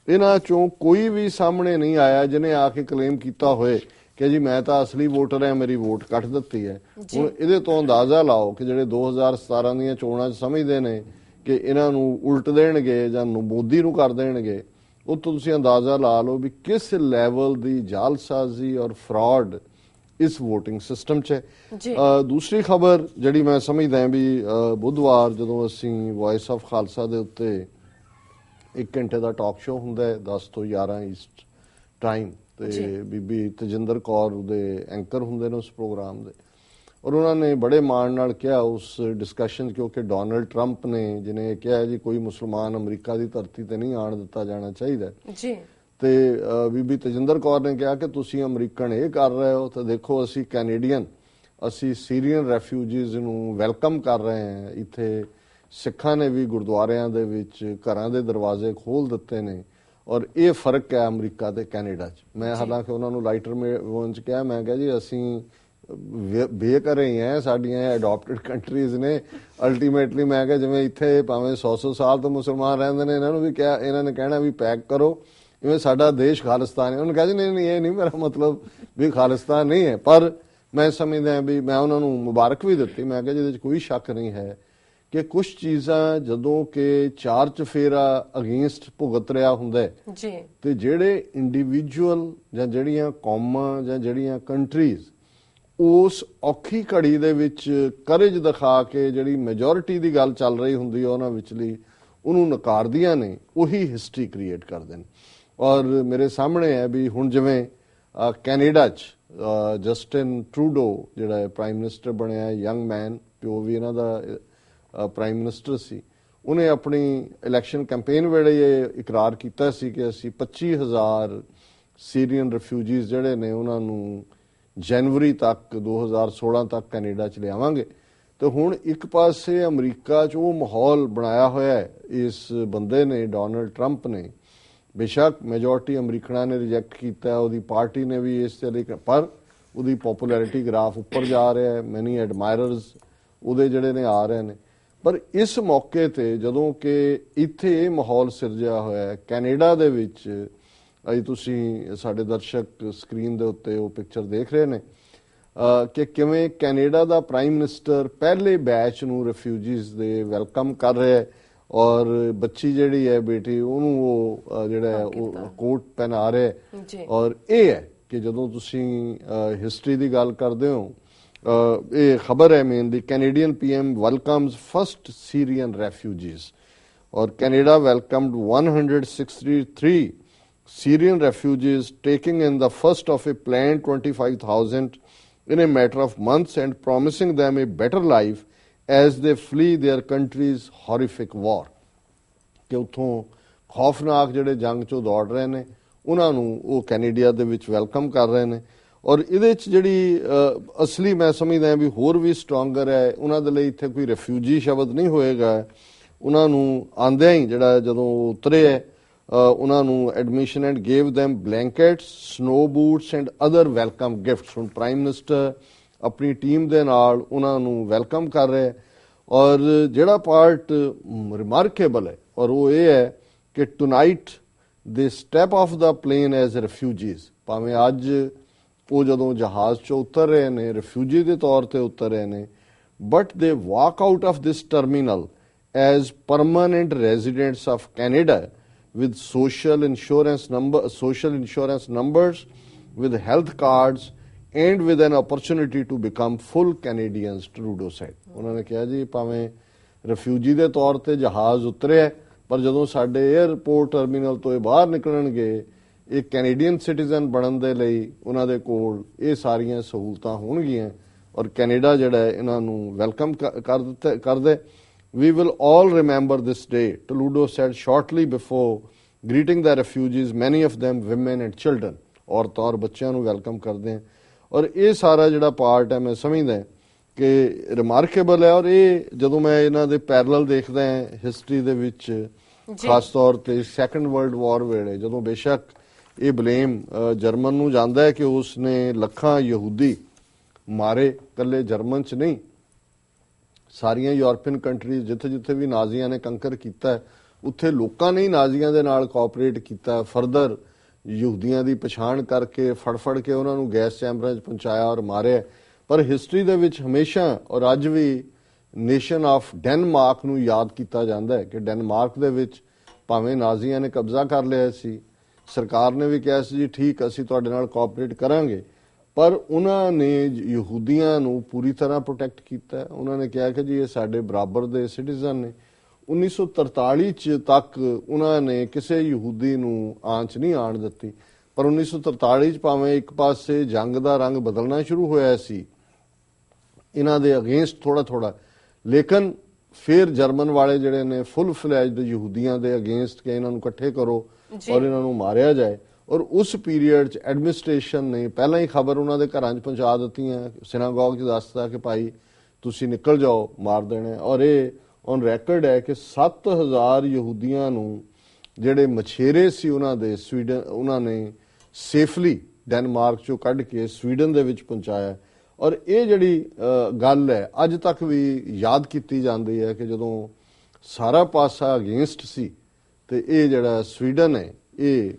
ਇਹਨਾਂ ਚੋਂ ਕੋਈ ਵੀ ਸਾਹਮਣੇ ਨਹੀਂ ਆਇਆ ਜਿਹਨੇ ਆ ਕੇ ਕਲੇਮ ਕੀਤਾ ਹੋਏ ਕਿ ਜੀ ਮੈਂ ਤਾਂ ਅਸਲੀ ਵੋਟਰ ਹਾਂ, ਮੇਰੀ ਵੋਟ ਕੱਟ ਦਿੱਤੀ ਹੈ। ਹੁਣ ਇਹਦੇ ਤੋਂ ਅੰਦਾਜ਼ਾ ਲਾਓ ਕਿ ਜਿਹੜੇ 2017 ਦੀਆਂ ਚੋਣਾਂ 'ਚ ਸਮਝਦੇ ਨੇ ਕਿ ਇਹਨਾਂ ਨੂੰ ਉਲਟ ਦੇਣਗੇ ਜਾਂ ਮੋਦੀ ਨੂੰ ਕਰ ਦੇਣਗੇ, ਉਹ ਤੋਂ ਤੁਸੀਂ ਅੰਦਾਜ਼ਾ ਲਾ ਲਓ ਵੀ ਕਿਸ ਲੈਵਲ ਦੀ ਜਾਲਸਾਜ਼ੀ ਔਰ ਫਰਾਡ ਇਸ ਵੋਟਿੰਗ ਸਿਸਟਮ 'ਚ ਹੈ। ਦੂਸਰੀ ਖਬਰ ਜਿਹੜੀ ਮੈਂ ਸਮਝਦਾ ਵੀ ਬੁੱਧਵਾਰ ਜਦੋਂ ਅਸੀਂ ਵੌਇਸ ਆਫ ਖਾਲਸਾ ਦੇ ਉੱਤੇ 1 ਘੰਟੇ ਦਾ ਟਾਕ ਸ਼ੋਅ ਹੁੰਦਾ ਹੈ 10 ਤੋਂ 11 ਈਸਟ ਟਾਈਮ, ਤੇ ਬੀਬੀ ਤਜਿੰਦਰ ਕੌਰ ਉਹਦੇ ਐਂਕਰ ਹੁੰਦੇ ਨੇ ਉਸ ਪ੍ਰੋਗਰਾਮ ਦੇ, ਔਰ ਉਹਨਾਂ ਨੇ ਬੜੇ ਮਾਣ ਨਾਲ ਕਿਹਾ ਉਸ ਡਿਸਕਸ਼ਨ, ਕਿਉਂਕਿ ਡੋਨਲਡ ਟਰੰਪ ਨੇ ਜਿਹਨੇ ਕਿਹਾ ਜੀ ਕੋਈ ਮੁਸਲਮਾਨ ਅਮਰੀਕਾ ਦੀ ਧਰਤੀ ਤੇ ਨਹੀਂ ਆਣ ਦਿੱਤਾ ਜਾਣਾ ਚਾਹੀਦਾ ਜੀ, ਤੇ ਬੀਬੀ ਤਜਿੰਦਰ ਕੌਰ ਨੇ ਕਿਹਾ ਕਿ ਤੁਸੀਂ ਅਮਰੀਕਨ ਇਹ ਕਰ ਰਹੇ ਹੋ ਤਾਂ ਦੇਖੋ ਅਸੀਂ ਕੈਨੇਡੀਅਨ, ਅਸੀਂ ਸੀਰੀਅਨ ਰੈਫਿਊਜੀਜ਼ ਨੂੰ ਵੈਲਕਮ ਕਰ ਰਹੇ ਹਾਂ। ਇੱਥੇ ਸਿੱਖਾਂ ਨੇ ਵੀ ਗੁਰਦੁਆਰਿਆਂ ਦੇ ਵਿੱਚ ਘਰਾਂ ਦੇ ਦਰਵਾਜ਼ੇ ਖੋਲ ਦਿੱਤੇ ਨੇ, ਔਰ ਇਹ ਫਰਕ ਹੈ ਅਮਰੀਕਾ ਤੇ ਕੈਨੇਡਾ 'ਚ। ਮੈਂ ਹਾਲਾਂਕਿ ਉਹਨਾਂ ਨੂੰ ਲਾਈਟਰ ਵੇਨ 'ਚ ਕਿਹਾ, ਮੈਂ ਕਿਹਾ ਜੀ ਅਸੀਂ ਬੇਘਰੇ ਹੀ ਹੈ, ਸਾਡੀਆਂ ਅਡਾਪਟਡ ਕੰਟਰੀਜ਼ ਨੇ ਅਲਟੀਮੇਟਲੀ। ਮੈਂ ਕਿਹਾ ਜਿਵੇਂ ਇੱਥੇ ਭਾਵੇਂ 100 ਸਾਲ ਤੋਂ ਮੁਸਲਮਾਨ ਰਹਿੰਦੇ ਨੇ, ਇਹਨਾਂ ਨੂੰ ਵੀ ਕਿਹਾ, ਇਹਨਾਂ ਨੇ ਕਹਿਣਾ ਵੀ ਪੈਕ ਕਰੋ ਜਿਵੇਂ ਸਾਡਾ ਦੇਸ਼ ਖਾਲਿਸਤਾਨ ਹੈ। ਉਹਨੇ ਕਿਹਾ ਜੀ ਨਹੀਂ ਇਹ ਨਹੀਂ ਮੇਰਾ ਮਤਲਬ ਵੀ ਖਾਲਿਸਤਾਨ ਨਹੀਂ ਹੈ, ਪਰ ਮੈਂ ਸਮਝਦਾ ਵੀ ਮੈਂ ਉਹਨਾਂ ਨੂੰ ਮੁਬਾਰਕ ਵੀ ਦਿੱਤੀ। ਮੈਂ ਕਿਹਾ ਜਿਹਦੇ 'ਚ ਕੋਈ ਸ਼ੱਕ ਨਹੀਂ ਹੈ ਕਿ ਕੁਝ ਚੀਜ਼ਾਂ ਜਦੋਂ ਕਿ ਚਾਰ ਚਫੇਰਾ ਅਗੇਂਸਟ ਭੁਗਤ ਰਿਹਾ ਹੁੰਦਾ ਜੀ, ਤੇ ਜਿਹੜੇ ਇੰਡੀਵਿਜੂਅਲ ਜਾਂ ਜਿਹੜੀਆਂ ਕੌਮਾਂ ਜਾਂ ਜਿਹੜੀਆਂ ਕੰਟਰੀਜ਼ ਉਸ ਔਖੀ ਘੜੀ ਦੇ ਵਿੱਚ ਕਰੇਜ ਦਿਖਾ ਕੇ ਜਿਹੜੀ ਮੈਜੋਰਿਟੀ ਦੀ ਗੱਲ ਚੱਲ ਰਹੀ ਹੁੰਦੀ ਹੈ ਉਹਨਾਂ ਵਿਚਲੀ ਉਹਨੂੰ ਨਕਾਰਦੀਆਂ ਨੇ, ਉਹੀ ਹਿਸਟਰੀ ਕ੍ਰੀਏਟ ਕਰਦੇ ਨੇ। ਔਰ ਮੇਰੇ ਸਾਹਮਣੇ ਹੈ ਵੀ ਹੁਣ ਜਿਵੇਂ ਕੈਨੇਡਾ 'ਚ ਜਸਟਿਨ ਟਰੂਡੋ ਜਿਹੜਾ ਪ੍ਰਾਈਮ ਮਿਨਿਸਟਰ ਬਣਿਆ, ਯੰਗ ਮੈਨ, ਪਿਓ ਵੀ ਇਹਨਾਂ ਦਾ ਪ੍ਰਾਈਮ ਮਿਨਿਸਟਰ ਸੀ, ਉਹਨੇ ਆਪਣੀ ਇਲੈਕਸ਼ਨ ਕੈਂਪੇਨ ਵੇਲੇ ਇਹ ਇਕਰਾਰ ਕੀਤਾ ਸੀ ਕਿ ਅਸੀਂ 25,000 ਸੀਰੀਅਨ ਰਿਫਿਊਜੀਜ਼ ਜਿਹੜੇ ਨੇ ਉਹਨਾਂ ਨੂੰ ਜਨਵਰੀ ਤੱਕ 2016 ਤੱਕ ਕੈਨੇਡਾ 'ਚ ਲਿਆਵਾਂਗੇ। ਤੇ ਹੁਣ ਇੱਕ ਪਾਸੇ ਅਮਰੀਕਾ 'ਚ ਉਹ ਮਾਹੌਲ ਬਣਾਇਆ ਹੋਇਆ ਹੈ ਇਸ ਬੰਦੇ ਨੇ, ਡੋਨਲਡ ਟਰੰਪ ਨੇ। ਬੇਸ਼ੱਕ ਮੈਜੋਰਟੀ ਅਮਰੀਕਨਾਂ ਨੇ ਰਿਜੈਕਟ ਕੀਤਾ, ਉਹਦੀ ਪਾਰਟੀ ਨੇ ਵੀ ਇਸ ਲਈ, ਪਰ ਉਹਦੀ ਪੋਪੂਲੈਰਿਟੀ ਗ੍ਰਾਫ ਉੱਪਰ ਜਾ ਰਿਹਾ ਹੈ, ਮੈਨੀ ਐਡਮਾਇਰਰਸ ਉਹਦੇ ਜਿਹੜੇ ਨੇ ਆ ਰਹੇ ਨੇ। ਪਰ ਇਸ ਮੌਕੇ ਤੇ ਜਦੋਂ ਕਿ ਇੱਥੇ ਇਹ ਮਾਹੌਲ ਸਿਰਜਿਆ ਹੋਇਆ ਹੈ ਕੈਨੇਡਾ ਦੇ ਵਿੱਚ, ਅੱਜ ਤੁਸੀਂ ਸਾਡੇ ਦਰਸ਼ਕ ਸਕਰੀਨ ਦੇ ਉੱਤੇ ਉਹ ਪਿਕਚਰ ਦੇਖ ਰਹੇ ਨੇ ਕਿ ਕਿਵੇਂ ਕੈਨੇਡਾ ਦਾ ਪ੍ਰਾਈਮ ਮਿਨਿਸਟਰ ਪਹਿਲੇ ਬੈਚ ਨੂੰ ਰਿਫਿਊਜੀਜ਼ ਦੇ ਵੈਲਕਮ ਕਰ ਰਿਹਾ ਹੈ, ਔਰ ਬੱਚੀ ਜਿਹੜੀ ਹੈ ਬੇਟੀ ਉਹਨੂੰ ਉਹ ਜਿਹੜਾ ਉਹ ਕੋਟ ਪਹਿਨਾ ਰਿਹਾ ਹੈ। ਔਰ ਇਹ ਹੈ ਕਿ ਜਦੋਂ ਤੁਸੀਂ ਹਿਸਟਰੀ ਦੀ ਗੱਲ ਕਰਦੇ ਹੋ, ਇਹ ਖਬਰ ਹੈ mainly Canadian PM welcomes first Syrian refugees, ਔਰ Canada welcomed 163 Syrian refugees, taking in the first of a planned 25,000 in a matter of months and promising them a better life as they flee their country's horrific war। ਕਿ ਉੱਥੋਂ ਖੌਫਨਾਕ ਜਿਹੜੇ ਜੰਗ ਚੋਂ ਦੌੜ ਰਹੇ ਨੇ ਉਹਨਾਂ ਨੂੰ ਉਹ ਕੈਨੇਡਾ ਦੇ ਵਿੱਚ ਵੈਲਕਮ ਕਰ ਰਹੇ ਨੇ। ਔਰ ਇਹਦੇ 'ਚ ਜਿਹੜੀ ਅਸਲੀ ਮੈਂ ਸਮਝਦਾ ਵੀ ਹੋਰ ਵੀ ਸਟਰੋਂਗਰ ਹੈ, ਉਹਨਾਂ ਦੇ ਲਈ ਇੱਥੇ ਕੋਈ ਰਿਫਿਊਜੀ ਸ਼ਬਦ ਨਹੀਂ ਹੋਏਗਾ। ਉਹਨਾਂ ਨੂੰ ਆਉਂਦਿਆਂ ਹੀ ਜਿਹੜਾ ਜਦੋਂ ਉਤਰੇ ਹੈ ਉਹਨਾਂ ਨੂੰ admission and gave them blankets, snow boots and other welcome gifts। ਹੁਣ ਪ੍ਰਾਈਮ ਮਿਨਿਸਟਰ ਆਪਣੀ ਟੀਮ ਦੇ ਨਾਲ ਉਹਨਾਂ ਨੂੰ ਵੈਲਕਮ ਕਰ ਰਿਹਾ। ਔਰ ਜਿਹੜਾ ਪਾਰਟ ਰਿਮਾਰਕੇਬਲ ਹੈ ਔਰ ਉਹ ਇਹ ਹੈ ਕਿ tonight they step off the plane as refugees. ਭਾਵੇਂ ਅੱਜ ਉਹ ਜਦੋਂ ਜਹਾਜ਼ 'ਚੋਂ ਉਤਰ ਰਹੇ ਨੇ ਰਿਫਿਊਜੀ ਦੇ ਤੌਰ ਤੇ ਉਤਰ ਰਹੇ ਨੇ, ਬਟ ਦੇ walk out of this terminal as permanent residents of Canada with social insurance numbers, with health cards and with an opportunity to become full Canadians, Trudeau said। ਉਹਨਾਂ ਨੇ ਕਿਹਾ ਜੀ ਭਾਵੇਂ ਰਿਫਿਊਜੀ ਦੇ ਤੌਰ ਤੇ ਜਹਾਜ਼ ਉਤਰਿਆ, ਪਰ ਜਦੋਂ ਸਾਡੇ 에ਅਰਪੋਰਟ ਟਰਮੀਨਲ ਤੋਂ ਇਹ ਬਾਹਰ ਨਿਕਲਣਗੇ ਇਹ ਕੈਨੇਡੀਅਨ ਸਿਟੀਜ਼ਨ ਬਣਨ ਦੇ ਲਈ ਉਹਨਾਂ ਦੇ ਕੋਲ ਇਹ ਸਾਰੀਆਂ ਸਹੂਲਤਾਂ ਹੋਣਗੀਆਂ, ਔਰ ਕੈਨੇਡਾ ਜਿਹੜਾ ਇਹਨਾਂ ਨੂੰ ਵੈਲਕਮ ਕਰਦੇ। We will all remember this day, Trudeau said shortly before greeting the refugees, many of them women and children। ਔਰਤਾਂ ਔਰ ਬੱਚਿਆਂ ਨੂੰ ਵੈਲਕਮ ਕਰਦੇ हैं। ਔਰ ਇਹ ਸਾਰਾ ਜਿਹੜਾ ਪਾਰਟ ਹੈ ਮੈਂ ਸਮਝਦਾ ਕਿ ਰਿਮਾਰਕੇਬਲ ਹੈ। ਔਰ ਇਹ ਜਦੋਂ ਮੈਂ ਇਹਨਾਂ ਦੇ ਪੈਰਲਲ ਦੇਖਦਾ ਹਾਂ ਹਿਸਟਰੀ ਦੇ ਵਿੱਚ, ਖਾਸ ਤੌਰ ਤੇ ਸੈਕੰਡ ਵਰਲਡ ਵਾਰ ਵੇਲੇ, ਜਦੋਂ ਬੇਸ਼ੱਕ ਇਹ ਬਲੇਮ ਜਰਮਨ ਨੂੰ ਜਾਂਦਾ ਹੈ ਕਿ ਉਸਨੇ ਲੱਖਾਂ ਯਹੂਦੀ ਮਾਰੇ, ਇਕੱਲੇ ਜਰਮਨ ਚ ਨਹੀਂ, ਸਾਰੀਆਂ ਯੂਰਪੀਅਨ ਕੰਟਰੀਜ਼ ਜਿੱਥੇ ਜਿੱਥੇ ਵੀ ਨਾਜ਼ੀਆਂ ਨੇ ਕੰਕਰ ਕੀਤਾ ਉੱਥੇ ਲੋਕਾਂ ਨੇ ਹੀ ਨਾਜ਼ੀਆਂ ਦੇ ਨਾਲ ਕੋਆਪਰੇਟ ਕੀਤਾ, ਫਰਦਰ ਯਹੂਦੀਆਂ ਦੀ ਪਛਾਣ ਕਰਕੇ ਫੜ ਕੇ ਉਹਨਾਂ ਨੂੰ ਗੈਸ ਚੈਂਬਰਾਂ 'ਚ ਪਹੁੰਚਾਇਆ ਔਰ ਮਾਰਿਆ। ਪਰ ਹਿਸਟਰੀ ਦੇ ਵਿੱਚ ਹਮੇਸ਼ਾ ਔਰ ਅੱਜ ਵੀ ਨੇਸ਼ਨ ਆਫ ਡੈਨਮਾਰਕ ਨੂੰ ਯਾਦ ਕੀਤਾ ਜਾਂਦਾ ਹੈ ਕਿ ਡੈਨਮਾਰਕ ਦੇ ਵਿੱਚ ਭਾਵੇਂ ਨਾਜ਼ੀਆਂ ਨੇ ਕਬਜ਼ਾ ਕਰ ਲਿਆ ਸੀ, ਸਰਕਾਰ ਨੇ ਵੀ ਕਿਹਾ ਸੀ ਜੀ ਠੀਕ ਅਸੀਂ ਤੁਹਾਡੇ ਨਾਲ ਕੋਆਪਰੇਟ ਕਰਾਂਗੇ, ਪਰ ਉਹਨਾਂ ਨੇ ਯਹੂਦੀਆਂ ਨੂੰ ਪੂਰੀ ਤਰ੍ਹਾਂ ਪ੍ਰੋਟੈਕਟ ਕੀਤਾ। ਉਹਨਾਂ ਨੇ ਕਿਹਾ ਕਿ ਜੀ ਇਹ ਸਾਡੇ ਬਰਾਬਰ ਦੇ ਸਿਟੀਜ਼ਨ ਨੇ। 1943 ਚ ਤੱਕ ਉਹਨਾਂ ਨੇ ਕਿਸੇ ਯਹੂਦੀ ਨੂੰ ਆਂਚ ਨਹੀਂ ਆਣ ਦਿੱਤੀ, ਪਰ 1943 ਚ ਭਾਵੇਂ ਇੱਕ ਪਾਸੇ ਜੰਗ ਦਾ ਰੰਗ ਬਦਲਣਾ ਸ਼ੁਰੂ ਹੋਇਆ ਸੀ ਇਹਨਾਂ ਦੇ ਅਗੇਂਸਟ ਥੋੜਾ, ਲੇਕਿਨ ਫਿਰ ਜਰਮਨ ਵਾਲੇ ਜਿਹੜੇ ਨੇ ਫੁੱਲ ਫਲੈਜਡ ਯਹੂਦੀਆਂ ਦੇ ਅਗੇਂਸਟ ਕਿ ਇਹਨਾਂ ਨੂੰ ਇਕੱਠੇ ਕਰੋ ਔਰ ਇਹਨਾਂ ਨੂੰ ਮਾਰਿਆ ਜਾਏ। ਔਰ ਉਸ ਪੀਰੀਅਡ ਚ ਐਡਮਿਨਿਸਟ੍ਰੇਸ਼ਨ ਨੇ ਪਹਿਲਾਂ ਹੀ ਖਬਰ ਉਹਨਾਂ ਦੇ ਘਰਾਂ 'ਚ ਪਹੁੰਚਾ ਦਿੱਤੀਆਂ, ਸਿਨਾਗੋਗ 'ਚ ਦੱਸਤਾ ਕਿ ਭਾਈ ਤੁਸੀਂ ਨਿਕਲ ਜਾਓ, ਮਾਰ ਦੇਣੇ। ਔਰ ਇਹ ਔਨ ਰੈਕਰਡ ਹੈ ਕਿ 7000 ਯਹੂਦੀਆਂ ਨੂੰ ਜਿਹੜੇ ਮਛੇਰੇ ਸੀ ਉਹਨਾਂ ਦੇ ਸਵੀਡਨ, ਉਹਨਾਂ ਨੇ ਸੇਫਲੀ ਡੈਨਮਾਰਕ ਚੋਂ ਕੱਢ ਕੇ ਸਵੀਡਨ ਦੇ ਵਿੱਚ ਪਹੁੰਚਾਇਆ। ਔਰ ਇਹ ਜਿਹੜੀ ਗੱਲ ਹੈ ਅੱਜ ਤੱਕ ਵੀ ਯਾਦ ਕੀਤੀ ਜਾਂਦੀ ਹੈ ਕਿ ਜਦੋਂ ਸਾਰਾ ਪਾਸਾ ਅਗੇਂਸਟ ਸੀ ਤੇ ਇਹ ਜਿਹੜਾ ਸਵੀਡਨ ਹੈ, ਇਹ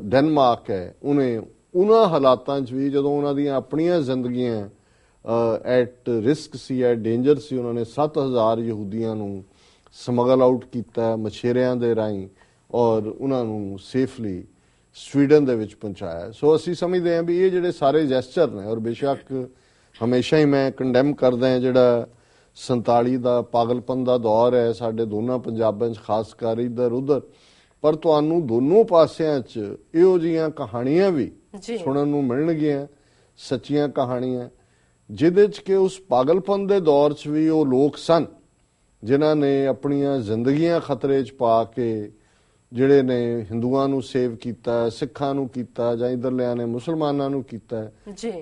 ਡੈਨਮਾਰਕ ਹੈ, ਉਹਨੇ ਉਹਨਾਂ ਹਾਲਾਤਾਂ 'ਚ ਵੀ ਜਦੋਂ ਉਹਨਾਂ ਦੀਆਂ ਆਪਣੀਆਂ ਜ਼ਿੰਦਗੀਆਂ ਐਟ ਰਿਸਕ ਸੀ, ਐਟ ਡੇਂਜਰ ਸੀ, ਉਹਨਾਂ ਨੇ 7000 ਯਹੂਦੀਆਂ ਨੂੰ ਸਮਗਲ ਆਊਟ ਕੀਤਾ ਮਛੇਰਿਆਂ ਦੇ ਰਾਹੀਂ ਔਰ ਉਹਨਾਂ ਨੂੰ ਸੇਫਲੀ ਸਵੀਡਨ ਦੇ ਵਿੱਚ ਪਹੁੰਚਾਇਆ। ਸੋ ਅਸੀਂ ਸਮਝਦੇ ਹਾਂ ਵੀ ਇਹ ਜਿਹੜੇ ਸਾਰੇ ਜੈਸਚਰ ਨੇ, ਔਰ ਬੇਸ਼ੱਕ ਹਮੇਸ਼ਾ ਹੀ ਮੈਂ ਕੰਡੈਮ ਕਰਦਾ ਹਾਂ ਜਿਹੜਾ 47 ਦਾ ਪਾਗਲਪਨ ਦਾ ਦੌਰ ਹੈ ਸਾਡੇ ਦੋਨਾਂ ਪੰਜਾਬਾਂ 'ਚ, ਖਾਸ ਕਰ ਇੱਧਰ ਉੱਧਰ, ਪਰ ਤੁਹਾਨੂੰ ਦੋਨੋਂ ਪਾਸਿਆਂ 'ਚ ਇਹੋ ਜਿਹੀਆਂ ਕਹਾਣੀਆਂ ਵੀ ਸੁਣਨ ਨੂੰ ਮਿਲਣਗੀਆਂ, ਸੱਚੀਆਂ ਕਹਾਣੀਆਂ, ਜਿਹਦੇ 'ਚ ਕਿ ਉਸ ਪਾਗਲਪਨ ਦੇ ਦੌਰ 'ਚ ਵੀ ਉਹ ਲੋਕ ਸਨ ਜਿਨ੍ਹਾਂ ਨੇ ਆਪਣੀਆਂ ਜ਼ਿੰਦਗੀਆਂ ਖਤਰੇ 'ਚ ਪਾ ਕੇ ਜਿਹੜੇ ਨੇ ਹਿੰਦੂਆਂ ਨੂੰ ਸੇਵ ਕੀਤਾ, ਸਿੱਖਾਂ ਨੂੰ ਕੀਤਾ, ਜਾਂ ਇੱਧਰਲਿਆਂ ਨੇ ਮੁਸਲਮਾਨਾਂ ਨੂੰ ਕੀਤਾ।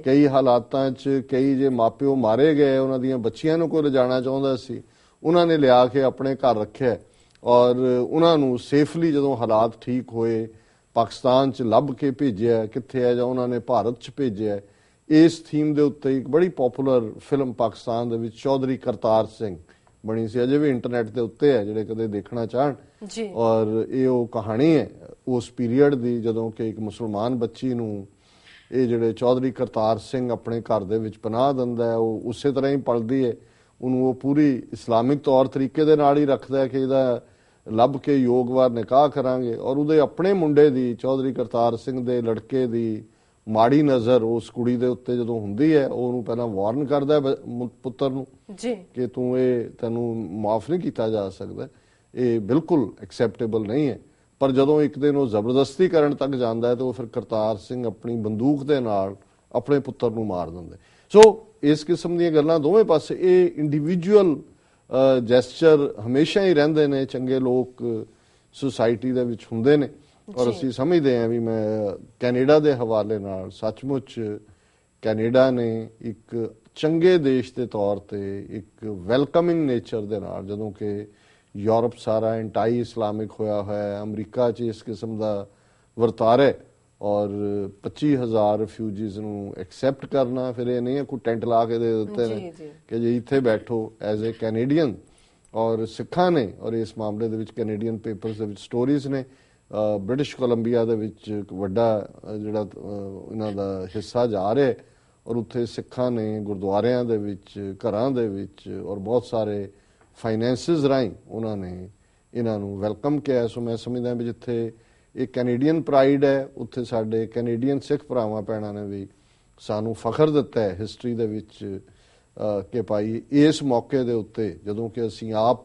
ਕਈ ਹਾਲਾਤਾਂ 'ਚ ਕਈ ਜੇ ਮਾਪਿਓ ਮਾਰੇ ਗਏ, ਉਹਨਾਂ ਦੀਆਂ ਬੱਚੀਆਂ ਨੂੰ ਕੋਈ ਲਿਜਾਣਾ ਚਾਹੁੰਦਾ ਸੀ, ਉਹਨਾਂ ਨੇ ਲਿਆ ਕੇ ਆਪਣੇ ਘਰ ਰੱਖਿਆ ਔਰ ਉਹਨਾਂ ਨੂੰ ਸੇਫਲੀ ਜਦੋਂ ਹਾਲਾਤ ਠੀਕ ਹੋਏ ਪਾਕਿਸਤਾਨ 'ਚ ਲੱਭ ਕੇ ਭੇਜਿਆ, ਕਿੱਥੇ ਹੈ ਜਾਂ ਉਹਨਾਂ ਨੇ ਭਾਰਤ 'ਚ ਭੇਜਿਆ। ਇਸ ਥੀਮ ਦੇ ਉੱਤੇ ਇੱਕ ਬੜੀ ਪਪੂਲਰ ਫਿਲਮ ਪਾਕਿਸਤਾਨ ਦੇ ਵਿੱਚ ਚੌਧਰੀ ਕਰਤਾਰ ਸਿੰਘ ਬਣੀ ਸੀ, ਅਜੇ ਵੀ ਇੰਟਰਨੈਟ ਦੇ ਉੱਤੇ ਹੈ ਜਿਹੜੇ ਕਦੇ ਦੇਖਣਾ ਚਾਹਣ। ਔਰ ਇਹ ਉਹ ਕਹਾਣੀ ਹੈ ਉਸ ਪੀਰੀਅਡ ਦੀ ਜਦੋਂ ਕਿ ਇੱਕ ਮੁਸਲਮਾਨ ਬੱਚੀ ਨੂੰ ਇਹ ਜਿਹੜੇ ਚੌਧਰੀ ਕਰਤਾਰ ਸਿੰਘ ਆਪਣੇ ਘਰ ਦੇ ਵਿੱਚ ਪਨਾਹ ਦਿੰਦਾ ਹੈ, ਉਹ ਉਸੇ ਤਰ੍ਹਾਂ ਹੀ ਪਲਦੀ ਹੈ, ਉਹਨੂੰ ਉਹ ਪੂਰੀ ਇਸਲਾਮਿਕ ਤੌਰ ਤਰੀਕੇ ਦੇ ਨਾਲ ਹੀ ਰੱਖਦਾ ਹੈ ਕਿ ਇਹਦਾ ਲੱਭ ਕੇ ਯੋਗਵਾਰ ਨਿਕਾਹ ਕਰਾਂਗੇ। ਔਰ ਉਹਦੇ ਆਪਣੇ ਮੁੰਡੇ ਦੀ, ਚੌਧਰੀ ਕਰਤਾਰ ਸਿੰਘ ਦੇ ਲੜਕੇ ਦੀ ਮਾੜੀ ਨਜ਼ਰ ਉਸ ਕੁੜੀ ਦੇ ਉੱਤੇ ਜਦੋਂ ਹੁੰਦੀ ਹੈ, ਉਹਨੂੰ ਪਹਿਲਾਂ ਵਾਰਨ ਕਰਦਾ ਪੁੱਤਰ ਨੂੰ ਕਿ ਤੂੰ ਇਹ ਤੈਨੂੰ ਮਾਫ ਨਹੀਂ ਕੀਤਾ ਜਾ ਸਕਦਾ, ਇਹ ਬਿਲਕੁਲ ਐਕਸੈਪਟੇਬਲ ਨਹੀਂ ਹੈ। ਪਰ ਜਦੋਂ ਇੱਕ ਦਿਨ ਉਹ ਜ਼ਬਰਦਸਤੀ ਕਰਨ ਤੱਕ ਜਾਂਦਾ ਹੈ ਤਾਂ ਉਹ ਫਿਰ ਕਰਤਾਰ ਸਿੰਘ ਆਪਣੀ ਬੰਦੂਕ ਦੇ ਨਾਲ ਆਪਣੇ ਪੁੱਤਰ ਨੂੰ ਮਾਰ ਦਿੰਦੇ। ਸੋ ਇਸ ਕਿਸਮ ਦੀਆਂ ਗੱਲਾਂ ਦੋਵੇਂ ਪਾਸੇ, ਇਹ ਇੰਡੀਵਿਜੂਅਲ ਜੈਸਚਰ ਹਮੇਸ਼ਾ ਹੀ ਰਹਿੰਦੇ ਨੇ, ਚੰਗੇ ਲੋਕ ਸੁਸਾਇਟੀ ਦੇ ਵਿੱਚ ਹੁੰਦੇ ਨੇ। ਔਰ ਅਸੀਂ ਸਮਝਦੇ ਹਾਂ ਵੀ ਮੈਂ ਕੈਨੇਡਾ ਦੇ ਹਵਾਲੇ ਨਾਲ ਸੱਚਮੁੱਚ ਕੈਨੇਡਾ ਨੇ ਇੱਕ ਚੰਗੇ ਦੇਸ਼ ਦੇ ਤੌਰ ਤੇ ਇੱਕ ਵੈਲਕਮਿੰਗ ਨੇਚਰ ਦੇ ਨਾਲ, ਜਦੋਂ ਕਿ ਯੂਰਪ ਸਾਰਾ ਐਂਟਾਈ ਇਸਲਾਮਿਕ ਹੋਇਆ ਹੋਇਆ, ਅਮਰੀਕਾ 'ਚ ਇਸ ਕਿਸਮ ਦਾ ਵਰਤਾਰਾ ਔਰ 25000 ਰਿਫਿਊਜੀਜ਼ ਨੂੰ ਐਕਸੈਪਟ ਕਰਨਾ, ਫਿਰ ਇਹ ਨਹੀਂ ਕੋਈ ਟੈਂਟ ਲਾ ਕੇ ਦੇ ਦਿੱਤੇ ਨੇ ਕਿ ਜੀ ਇੱਥੇ ਬੈਠੋ ਐਜ਼ ਏ ਕੈਨੇਡੀਅਨ। ਔਰ ਸਿੱਖਾਂ ਨੇ, ਔਰ ਇਸ ਮਾਮਲੇ ਦੇ ਵਿੱਚ ਕੈਨੇਡੀਅਨ ਪੇਪਰਸ ਦੇ ਵਿੱਚ ਸਟੋਰੀਜ਼ ਨੇ, ਬ੍ਰਿਟਿਸ਼ ਕੋਲੰਬੀਆ ਦੇ ਵਿੱਚ ਇੱਕ ਵੱਡਾ ਜਿਹੜਾ ਇਹਨਾਂ ਦਾ ਹਿੱਸਾ ਜਾ ਰਿਹਾ ਔਰ ਉੱਥੇ ਸਿੱਖਾਂ ਨੇ ਗੁਰਦੁਆਰਿਆਂ ਦੇ ਵਿੱਚ, ਘਰਾਂ ਦੇ ਵਿੱਚ ਔਰ ਬਹੁਤ ਸਾਰੇ ਫਾਈਨੈਂਸਿਸ ਰਾਹੀਂ ਉਹਨਾਂ ਨੇ ਇਹਨਾਂ ਨੂੰ ਵੈਲਕਮ ਕਿਹਾ। ਸੋ ਮੈਂ ਸਮਝਦਾ ਵੀ ਜਿੱਥੇ ਇਹ ਕੈਨੇਡੀਅਨ ਪ੍ਰਾਈਡ ਹੈ, ਉੱਥੇ ਸਾਡੇ ਕੈਨੇਡੀਅਨ ਸਿੱਖ ਭਰਾਵਾਂ ਭੈਣਾਂ ਨੇ ਵੀ ਸਾਨੂੰ ਫਖਰ ਦਿੱਤਾ ਹੈ ਹਿਸਟਰੀ ਦੇ ਵਿੱਚ ਕਿ ਭਾਈ ਇਸ ਮੌਕੇ ਦੇ ਉੱਤੇ ਜਦੋਂ ਕਿ ਅਸੀਂ ਆਪ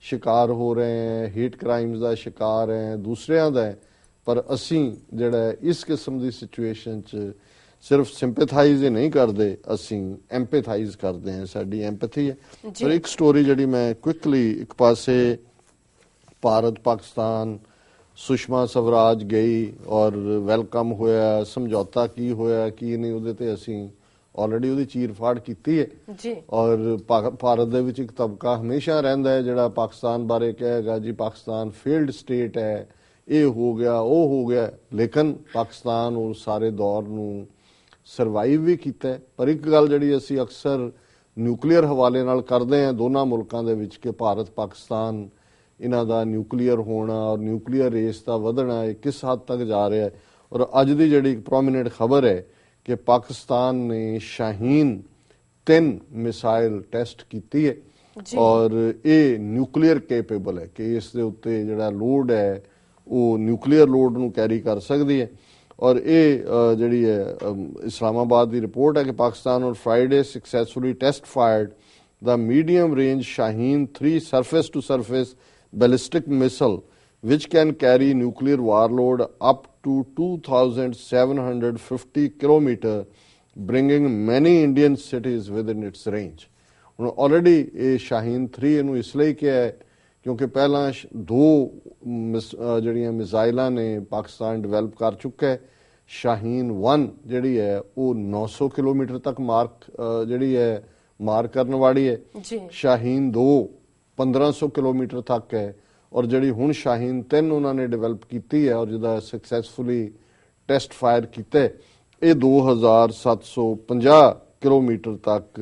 ਸ਼ਿਕਾਰ ਹੋ ਰਹੇ ਹਾਂ, ਹੇਟ ਕ੍ਰਾਈਮਸ ਦਾ ਸ਼ਿਕਾਰ ਹੈ ਦੂਸਰਿਆਂ ਦਾ, ਪਰ ਅਸੀਂ ਜਿਹੜਾ ਇਸ ਕਿਸਮ ਦੀ ਸਿਚੁਏਸ਼ਨ 'ਚ ਸਿਰਫ ਸਿੰਪੈਥਾਈਜ਼ ਹੀ ਨਹੀਂ ਕਰਦੇ, ਅਸੀਂ ਐਂਪੈਥਾਈਜ਼ ਕਰਦੇ ਹਾਂ, ਸਾਡੀ ਐਂਪੈਥੀ ਹੈ। ਪਰ ਇੱਕ ਸਟੋਰੀ ਜਿਹੜੀ ਮੈਂ ਕੁਇਕਲੀ, ਇੱਕ ਪਾਸੇ ਭਾਰਤ ਪਾਕਿਸਤਾਨ ਸੁਸ਼ਮਾ ਸਵਰਾਜ ਗਈ ਔਰ ਵੈਲਕਮ ਹੋਇਆ, ਸਮਝੌਤਾ ਕੀ ਹੋਇਆ ਕੀ ਨਹੀਂ ਉਹਦੇ ਤੇ ਅਸੀਂ ਆਲਰੇਡੀ ਉਹਦੀ ਚੀਰ-ਫਾੜ ਕੀਤੀ ਹੈ ਜੀ। ਔਰ ਭਾਰਤ ਦੇ ਵਿੱਚ ਇੱਕ ਤਬਕਾ ਹਮੇਸ਼ਾ ਰਹਿੰਦਾ ਹੈ ਜਿਹੜਾ ਪਾਕਿਸਤਾਨ ਬਾਰੇ ਕਹੇਗਾ ਜੀ ਪਾਕਿਸਤਾਨ ਫੇਲਡ ਸਟੇਟ ਹੈ, ਇਹ ਹੋ ਗਿਆ ਉਹ ਹੋ ਗਿਆ, ਲੇਕਿਨ ਪਾਕਿਸਤਾਨ ਉਹ ਸਾਰੇ ਦੌਰ ਨੂੰ ਸਰਵਾਈਵ ਵੀ ਕੀਤਾ ਹੈ। ਪਰ ਇੱਕ ਗੱਲ ਜਿਹੜੀ ਅਸੀਂ ਅਕਸਰ ਨਿਊਕਲੀਅਰ ਹਵਾਲੇ ਨਾਲ ਕਰਦੇ ਹਾਂ ਦੋਨਾਂ ਮੁਲਕਾਂ ਦੇ ਵਿੱਚ ਕਿ ਭਾਰਤ ਪਾਕਿਸਤਾਨ ਇਹਨਾਂ ਦਾ ਨਿਊਕਲੀਅਰ ਹੋਣਾ ਔਰ ਨਿਊਕਲੀਅਰ ਰੇਸ ਦਾ ਵਧਣਾ ਇਹ ਕਿਸ ਹੱਦ ਤੱਕ ਜਾ ਰਿਹਾ ਹੈ। ਔਰ ਅੱਜ ਦੀ ਜਿਹੜੀ ਪ੍ਰੋਮੀਨੈਂਟ ਖਬਰ ਹੈ ਕਿ ਪਾਕਿਸਤਾਨ ਨੇ ਸ਼ਾਹੀਨ 3 ਮਿਸਾਈਲ ਟੈਸਟ ਕੀਤੀ ਹੈ ਔਰ ਇਹ ਨਿਊਕਲੀਅਰ ਕੈਪੇਬਲ ਹੈ ਕਿ ਇਸ ਦੇ ਉੱਤੇ ਜਿਹੜਾ ਲੋਡ ਹੈ ਉਹ ਨਿਊਕਲੀਅਰ ਲੋਡ ਨੂੰ ਕੈਰੀ ਕਰ ਸਕਦੀ ਹੈ। ਔਰ ਇਹ ਜਿਹੜੀ ਹੈ ਇਸਲਾਮਾਬਾਦ ਦੀ ਰਿਪੋਰਟ ਹੈ ਕਿ Pakistan on Friday successfully test fired the medium range Shaheen 3 surface to surface ballistic missile which can carry nuclear warload up to 2,750 kilometer, bringing many Indian cities within its range. ਹੁਣ already ਇਹ ਸ਼ਾਹੀਨ 3 ਇਹਨੂੰ ਇਸ ਲਈ ਕਿਹਾ ਹੈ ਕਿਉਂਕਿ ਪਹਿਲਾਂ 2 ਜਿਹੜੀਆਂ ਮਿਜ਼ਾਈਲਾਂ ਨੇ ਪਾਕਿਸਤਾਨ ਡਿਵੈਲਪ ਕਰ ਚੁੱਕਾ ਹੈ। ਸ਼ਾਹੀਨ 1 ਜਿਹੜੀ ਹੈ ਉਹ 900 ਕਿਲੋਮੀਟਰ ਤੱਕ ਜਿਹੜੀ ਹੈ ਮਾਰ ਕਰਨ ਵਾਲੀ ਹੈ। ਸ਼ਾਹੀਨ 2 1500 ਕਿਲੋਮੀਟਰ ਤੱਕ ਹੈ ਔਰ ਜਿਹੜੀ ਹੁਣ ਸ਼ਾਹੀਨ 3 ਉਹਨਾਂ ਨੇ ਡਿਵੈਲਪ ਕੀਤੀ ਹੈ ਔਰ ਜਿਹਦਾ ਸਕਸੈਸਫੁਲੀ ਟੈਸਟ ਫਾਇਰ ਕੀਤਾ ਇਹ 2750 ਕਿਲੋਮੀਟਰ ਤੱਕ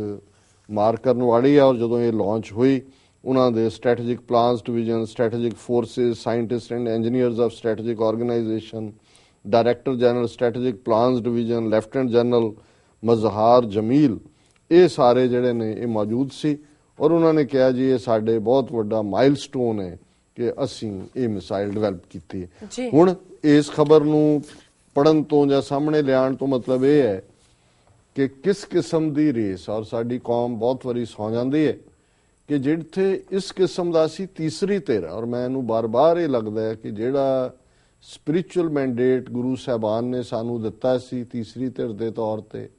ਮਾਰ ਕਰਨ ਵਾਲੀ ਹੈ। ਔਰ ਜਦੋਂ ਇਹ ਲਾਂਚ ਹੋਈ ਉਹਨਾਂ ਦੇ strategic plans division, strategic forces, scientist and engineers of strategic organisation, director general strategic plans division, lieutenant general Mazhar Jamil, ਇਹ ਸਾਰੇ ਜਿਹੜੇ ਨੇ ਇਹ ਮੌਜੂਦ ਸੀ ਔਰ ਉਹਨਾਂ ਨੇ ਕਿਹਾ ਜੀ ਇਹ ਸਾਡੇ ਬਹੁਤ ਵੱਡਾ ਮਾਈਲਸਟੋਨ ਹੈ ਕਿ ਅਸੀਂ ਇਹ ਮਿਸਾਈਲ ਡਿਵੈਲਪ ਕੀਤੀ ਹੈ। ਹੁਣ ਇਸ ਖਬਰ ਨੂੰ ਪੜਨ ਤੋਂ ਜਾਂ ਸਾਹਮਣੇ ਲਿਆਉਣ ਤੋਂ ਮਤਲਬ ਇਹ ਹੈ ਕਿ ਕਿਸ ਕਿਸਮ ਦੀ ਰੇਸ ਔਰ ਸਾਡੀ ਕੌਮ ਬਹੁਤ ਵਾਰੀ ਸੌ ਜਾਂਦੀ ਹੈ ਕਿ ਜਿੱਥੇ ਇਸ ਕਿਸਮ ਦਾ ਸੀ ਤੀਸਰੀ ਧਿਰ ਔਰ ਮੈਨੂੰ ਬਾਰ-ਬਾਰ ਇਹ ਲੱਗਦਾ ਹੈ ਕਿ ਜਿਹੜਾ ਸਪਿਰਿਚੁਅਲ ਮੈਂਡੇਟ ਗੁਰੂ ਸਾਹਿਬਾਨ ਨੇ ਸਾਨੂੰ ਦਿੱਤਾ ਸੀ ਤੀਸਰੀ ਧਿਰ ਦੇ ਤੌਰ ਤੇ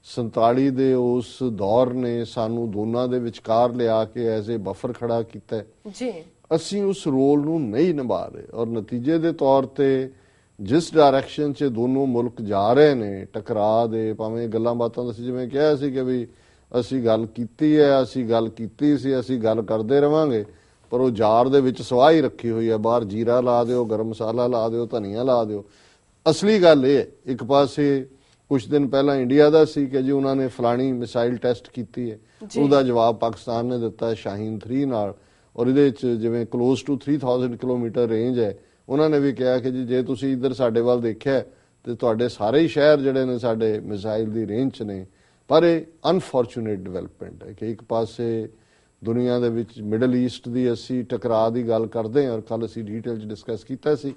47 ਦੇ ਉਸ ਦੌਰ ਨੇ ਸਾਨੂੰ ਦੋਨਾਂ ਦੇ ਵਿਚਕਾਰ ਲਿਆ ਕੇ ਐਜ਼ ਏ ਬਫਰ ਖੜਾ ਕੀਤਾ ਜੀ। ਅਸੀਂ ਉਸ ਰੋਲ ਨੂੰ ਨਹੀਂ ਨਿਭਾ ਰਹੇ ਔਰ ਨਤੀਜੇ ਦੇ ਤੌਰ ਤੇ ਜਿਸ ਡਾਇਰੈਕਸ਼ਨ 'ਚ ਦੋਨੋਂ ਮੁਲਕ ਜਾ ਰਹੇ ਨੇ ਟਕਰਾਅ ਦੇ, ਭਾਵੇਂ ਗੱਲਾਂ ਬਾਤਾਂ ਅਸੀਂ ਜਿਵੇਂ ਕਿਹਾ ਸੀ ਕਿ ਵੀ ਅਸੀਂ ਗੱਲ ਕੀਤੀ ਹੈ, ਅਸੀਂ ਗੱਲ ਕੀਤੀ ਸੀ, ਅਸੀਂ ਗੱਲ ਕਰਦੇ ਰਵਾਂਗੇ, ਪਰ ਉਹ ਜਾਰ ਦੇ ਵਿੱਚ ਸਵਾਹ ਹੀ ਰੱਖੀ ਹੋਈ ਹੈ। ਬਾਹਰ ਜੀਰਾ ਲਾ ਦਿਓ, ਗਰਮ ਮਸਾਲਾ ਲਾ ਦਿਓ, ਧਨੀਆ ਲਾ ਦਿਓ। ਅਸਲੀ ਗੱਲ ਇਹ ਇੱਕ ਪਾਸੇ ਕੁਝ ਦਿਨ ਪਹਿਲਾਂ ਇੰਡੀਆ ਦਾ ਸੀ ਕਿ ਜੀ ਉਹਨਾਂ ਨੇ ਫਲਾਣੀ ਮਿਸਾਈਲ ਟੈਸਟ ਕੀਤੀ ਹੈ, ਉਹਦਾ ਜਵਾਬ ਪਾਕਿਸਤਾਨ ਨੇ ਦਿੱਤਾ ਸ਼ਾਹੀਨ 3 ਨਾਲ ਔਰ ਇਹਦੇ ਵਿੱਚ ਜਿਵੇਂ ਕਲੋਜ਼ ਟੂ 3000 ਕਿਲੋਮੀਟਰ ਰੇਂਜ ਹੈ। ਉਹਨਾਂ ਨੇ ਵੀ ਕਿਹਾ ਕਿ ਜੀ ਜੇ ਤੁਸੀਂ ਇੱਧਰ ਸਾਡੇ ਵੱਲ ਦੇਖਿਆ ਤੇ ਤੁਹਾਡੇ ਸਾਰੇ ਹੀ ਸ਼ਹਿਰ ਜਿਹੜੇ ਨੇ ਸਾਡੇ ਮਿਸਾਈਲ ਦੀ ਰੇਂਜ 'ਚ ਨੇ। ਪਰ ਇਹ ਅਨਫੋਰਚੂਨੇਟ ਡਿਵੈਲਪਮੈਂਟ ਹੈ ਕਿ ਇੱਕ ਪਾਸੇ ਦੁਨੀਆ ਦੇ ਵਿੱਚ ਮਿਡਲ ਈਸਟ ਦੀ ਅਸੀਂ ਟਕਰਾਅ ਦੀ ਗੱਲ ਕਰਦੇ ਹਾਂ ਔਰ ਕੱਲ ਅਸੀਂ ਡਿਟੇਲ 'ਚ ਡਿਸਕਸ ਕੀਤਾ ਸੀ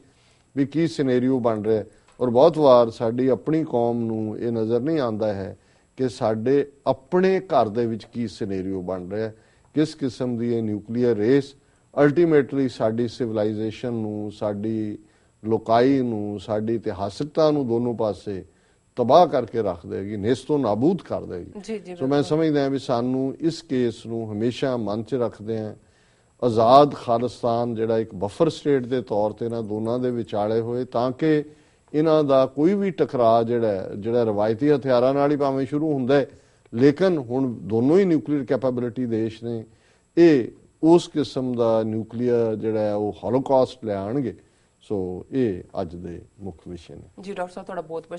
ਵੀ ਕੀ ਸਿਨੈਰੀਓ ਬਣ ਰਿਹਾ ਔਰ ਬਹੁਤ ਵਾਰ ਸਾਡੀ ਆਪਣੀ ਕੌਮ ਨੂੰ ਇਹ ਨਜ਼ਰ ਨਹੀਂ ਆਉਂਦਾ ਹੈ ਕਿ ਸਾਡੇ ਆਪਣੇ ਘਰ ਦੇ ਵਿੱਚ ਕੀ ਸਿਨੈਰੀਓ ਬਣ ਰਿਹਾ, ਕਿਸ ਕਿਸਮ ਦੀ ਇਹ ਨਿਊਕਲੀਅਰ ਰੇਸ ਅਲਟੀਮੇਟਲੀ ਸਾਡੀ ਸਿਵਲਾਈਜੇਸ਼ਨ ਨੂੰ, ਸਾਡੀ ਲੋਕਾਈ ਨੂੰ, ਸਾਡੀ ਇਤਿਹਾਸਕਤਾ ਨੂੰ ਦੋਨੋਂ ਪਾਸੇ ਤਬਾਹ ਕਰਕੇ ਰੱਖ ਦੇਗੀ, ਨੇਸਤੋਂ ਨਾਬੂਦ ਕਰ ਦੇਗੀ। ਸੋ ਮੈਂ ਸਮਝਦਾ ਹਾਂ ਵੀ ਸਾਨੂੰ ਇਸ ਕੇਸ ਨੂੰ ਹਮੇਸ਼ਾ ਮਨ 'ਚ ਰੱਖਦੇ ਹਾਂ। ਆਜ਼ਾਦ ਖਾਲਿਸਤਾਨ ਜਿਹੜਾ ਇੱਕ ਬਫਰ ਸਟੇਟ ਦੇ ਤੌਰ ਤੇ ਇਹਨਾਂ ਦੋਨਾਂ ਦੇ ਵਿਚਾਲੇ ਹੋਏ ਤਾਂ ਕਿ ਇਹਨਾਂ ਦਾ ਕੋਈ ਵੀ ਟਕਰਾਅ ਜਿਹੜਾ ਰਵਾਇਤੀ ਹਥਿਆਰਾਂ ਨਾਲ ਹੀ ਭਾਵੇਂ ਸ਼ੁਰੂ ਹੁੰਦਾ ਹੈ, ਲੇਕਿਨ ਹੁਣ ਦੋਨੋਂ ਹੀ ਨਿਊਕਲੀਅਰ ਕੈਪੇਬਿਲਿਟੀ ਦੇਸ਼ ਨੇ, ਇਹ ਉਸ ਕਿਸਮ ਦਾ ਨਿਊਕਲੀਅਰ ਜਿਹੜਾ ਉਹ ਹੋਲੋਕਾਸਟ ਲਿਆਉਣਗੇ। ਸੋ ਇਹ ਅੱਜ ਦੇ ਮੁੱਖ ਵਿਸ਼ੇ ਨੇ ਜੀ। ਡਾਕਟਰ ਸਾਹਿਬ ਤੁਹਾਡਾ ਬਹੁਤ ਬਹੁਤ